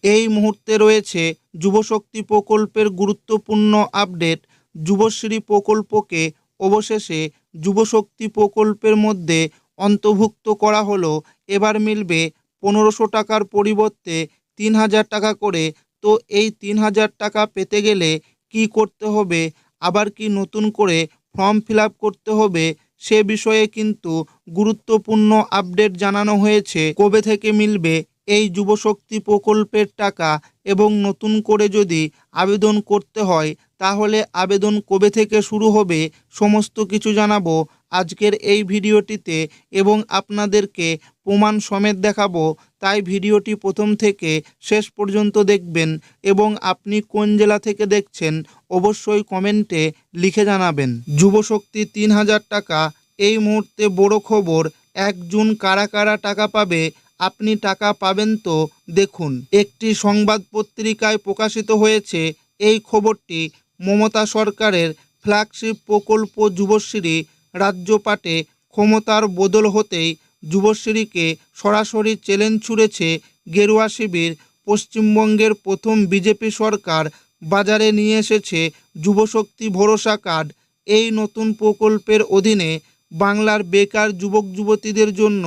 এই মুহূর্তে রয়েছে যুবশক্তি প্রকল্পের গুরুত্বপূর্ণ আপডেট। যুবশ্রী প্রকল্পকে অবশেষে যুবশক্তি প্রকল্পের মধ্যে অন্তর্ভুক্ত করা হলো। এবার মিলবে 1500 টাকার পরিবর্তে 3000 টাকা করে। তো এই 3000 টাকা পেতে গেলে কি করতে হবে, আবার কি নতুন করে ফর্ম ফিল আপ করতে হবে, সে বিষয়ে কিন্তু গুরুত্বপূর্ণ আপডেট জানানো হয়েছে। কবে থেকে মিলবে এই যুবশক্তি প্রকল্পের টাকা এবং নতুন করে যদি আবেদন করতে হয় তাহলে আবেদন কবে থেকে শুরু হবে, সমস্ত কিছু জানাবো আজকের এই ভিডিওটিতে এবং আপনাদেরকে প্রমাণ সমেত দেখাবো। তাই ভিডিওটি প্রথম থেকে শেষ পর্যন্ত দেখবেন এবং আপনি কোন জেলা থেকে দেখছেন অবশ্যই কমেন্টে লিখে জানাবেন। যুবশক্তি 3000 টাকা, এই মুহূর্তে বড় খবর। 1 জুন কারা কারা টাকা পাবে, আপনি টাকা পাবেন তো দেখুন। একটি সংবাদ পত্রিকায় প্রকাশিত হয়েছে এই খবরটি। মমতা সরকারের ফ্ল্যাগশিপ প্রকল্প যুবশ্রী রাজ্যপাটে ক্ষমতার বদল হতেই যুবশ্রীকে সরাসরি চ্যালেঞ্জ ছুড়েছে গেরুয়া শিবির। পশ্চিমবঙ্গের প্রথম বিজেপি সরকার বাজারে নিয়ে এসেছে যুবশক্তি ভরসা কার্ড। এই নতুন প্রকল্পের অধীনে বাংলার বেকার যুবক যুবতীদের জন্য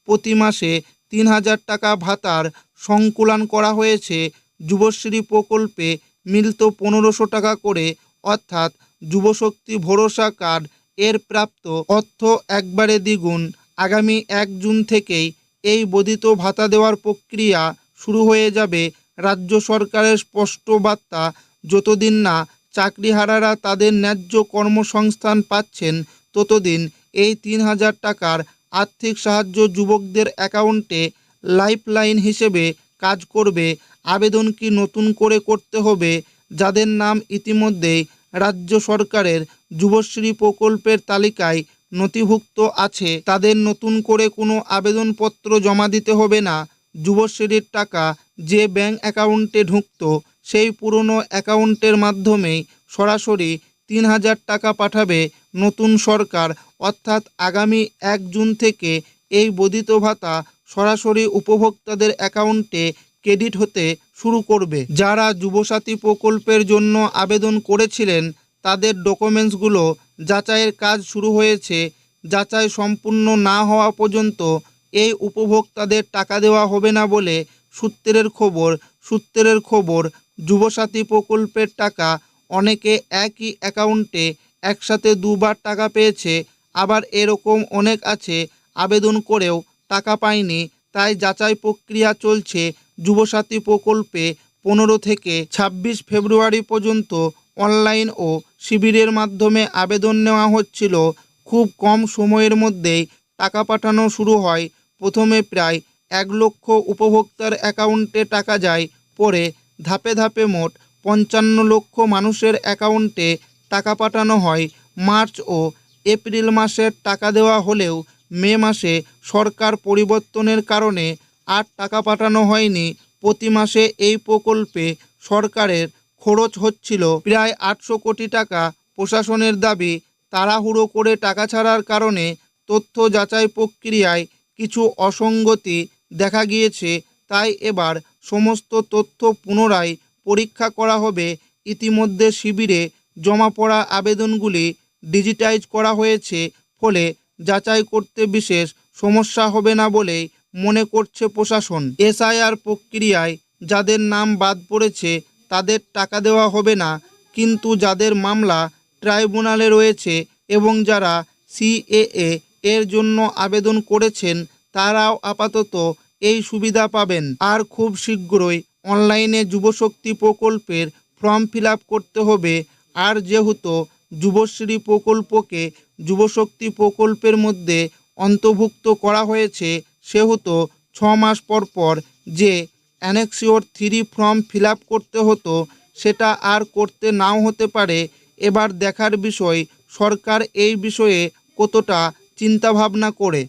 প্রতি মাসে 3000 টাকা ভাতার সংকুলান করা হয়েছে। যুবশ্রী প্রকল্পে মিলত 1500 টাকা করে, অর্থাৎ যুবশক্তি ভরসা কার্ড এর প্রাপ্ত অর্থ একবারে দ্বিগুণ। আগামী 1 জুন থেকেই এই বর্ধিত ভাতা দেওয়ার প্রক্রিয়া শুরু হয়ে যাবে। রাজ্য সরকারের স্পষ্ট বার্তা, যতদিন না চাকরিহারারা তাদের ন্যায্য কর্মসংস্থান পাচ্ছেন ততদিন এই 3000 টাকার আর্থিক সাহায্য যুবকদের অ্যাকাউন্টে লাইফলাইন হিসেবে কাজ করবে। আবেদন কি নতুন করে করতে হবে? যাদের নাম ইতিমধ্যেই রাজ্য সরকারের যুবশ্রী প্রকল্পের তালিকায় নথিভুক্ত আছে তাদের নতুন করে কোনো আবেদনপত্র জমা দিতে হবে না। যুবশ্রীর টাকা যে ব্যাংক অ্যাকাউন্টে ঢুকত সেই পুরনো অ্যাকাউন্টের মাধ্যমেই সরাসরি 3000 টাকা পাঠাবে নতুন সরকার। অর্থাৎ আগামী 1 জুন থেকে এই বর্ধিত ভাতা সরাসরি উপভোক্তাদের অ্যাকাউন্টে ক্রেডিট হতে শুরু করবে। যারা যুবসাথী প্রকল্পের জন্য আবেদন করেছিলেন তাদের ডকুমেন্টসগুলো যাচাইয়ের কাজ শুরু হয়েছে। যাচাই সম্পূর্ণ না হওয়া পর্যন্ত এই উপভোক্তাদের টাকা দেওয়া হবে না বলে সূত্রের খবর। যুবসাথী প্রকল্পের টাকা অনেকে একই অ্যাকাউন্টে একসাথে দুবার টাকা পেয়েছে, আবার এরকম অনেক আছে আবেদন করেও টাকা পায়নি। তাই যাচাই প্রক্রিয়া চলছে। যুবসাথী প্রকল্পে 15 থেকে 26 ফেব্রুয়ারি পর্যন্ত অনলাইন ও শিবিরের মাধ্যমে আবেদন নেওয়া হচ্ছিল। খুব কম সময়ের মধ্যেই টাকা পাঠানো শুরু হয়। প্রথমে প্রায় 1 লক্ষ উপভোক্তার অ্যাকাউন্টে টাকা যায়, পরে ধাপে ধাপে মোট 55 লক্ষ মানুষের অ্যাকাউন্টে টাকা পাঠানো হয়। মার্চ ও এপ্রিল মাসের টাকা দেওয়া হলেও মে মাসে সরকার পরিবর্তনের কারণে আর টাকা পাঠানো হয়নি। প্রতি মাসে এই প্রকল্পে সরকারের খরচ হচ্ছিল প্রায় 800 কোটি টাকা। প্রশাসনের দাবি, তাড়াহুড়ো করে টাকা ছাড়ার কারণে তথ্য যাচাই প্রক্রিয়ায় কিছু অসঙ্গতি দেখা গিয়েছে। তাই এবার সমস্ত তথ্য পুনরায় পরীক্ষা করা হবে। ইতিমধ্যে শিবিরে জমা পড়া আবেদনগুলি ডিজিটাইজ করা হয়েছে, ফলে যাচাই করতে বিশেষ সমস্যা হবে না বলেই মনে করছে প্রশাসন। এসআইআর প্রক্রিয়ায় যাদের নাম বাদ পড়েছে তাদের টাকা দেওয়া হবে না, কিন্তু যাদের মামলা ট্রাইব্যুনালে রয়েছে এবং যারা সিএএ এর জন্য আবেদন করেছেন তারাও আপাতত এই সুবিধা পাবেন। আর খুব শীঘ্রই অনলাইনে যুবশক্তি প্রকল্পের ফর্ম ফিল আপ করতে হবে। আর যেহেতু যুবশ্রী প্রকল্পকে যুবশক্তি প্রকল্পের মধ্যে অন্তর্ভুক্ত করা হয়েছে, সেহেতু 6 মাস পর পর যে অ্যানেক্সিওর 3 ফর্ম ফিল আপ করতে হতো সেটা আর করতে নাও হতে পারে। এবার দেখার বিষয় সরকার এই বিষয়ে কতটা চিন্তাভাবনা করে।